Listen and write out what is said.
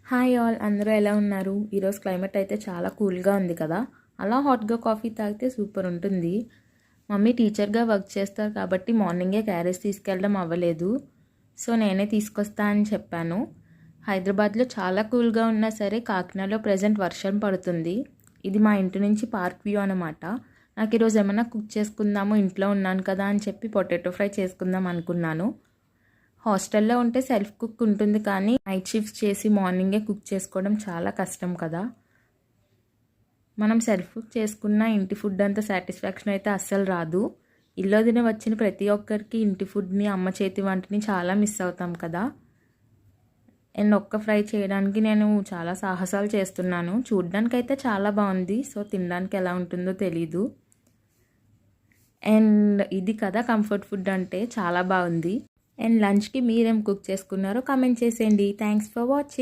Hi all, అందరూ ఎలా ఉన్నారు? ఈరోజు క్లైమేట్ అయితే చాలా కూల్గా ఉంది కదా. అలా హాట్గా కాఫీ తాగితే సూపర్ ఉంటుంది. మమ్మీ టీచర్గా వర్క్ చేస్తారు కాబట్టి మార్నింగే క్యారేజ్ తీసుకెళ్ళడం అవ్వలేదు. సో నేనే తీసుకొస్తా అని చెప్పాను. హైదరాబాద్లో చాలా కూల్గా ఉన్నా సరే కాకినాడలో ప్రజెంట్ వర్షం పడుతుంది. ఇది మా ఇంటి నుంచి పార్క్ వ్యూ అనమాట. నాకు ఈరోజు ఏమైనా కుక్ చేసుకుందాము, ఇంట్లో ఉన్నాను కదా అని చెప్పి పొటాటో ఫ్రై చేసుకుందాం అనుకున్నాను. హాస్టల్లో ఉంటే సెల్ఫ్ కుక్ ఉంటుంది, కానీ నైట్ షిఫ్ట్స్ చేసి మార్నింగే కుక్ చేసుకోవడం చాలా కష్టం కదా. మనం సెల్ఫ్ కుక్ చేసుకున్న ఇంటి ఫుడ్ అంత సాటిస్ఫాక్షన్ అయితే అస్సలు రాదు. ఇల్లు వదిలి వచ్చిన ప్రతి ఒక్కరికి ఇంటి ఫుడ్ని, అమ్మ చేతి వంటని చాలా మిస్ అవుతాం కదా. అండ్ ఒక్క ఫ్రై చేయడానికి నేను చాలా సాహసాలు చేస్తున్నాను. చూడ్డానికి అయితే చాలా బాగుంది, సో తినడానికి ఎలా ఉంటుందో తెలీదు. అండ్ ఇది కదా కంఫర్ట్ ఫుడ్ అంటే, చాలా బాగుంది. అండ్ లంచ్కి మీరేం కుక్ చేసుకున్నారో కామెంట్ చేసేయండి. Thanks for watching.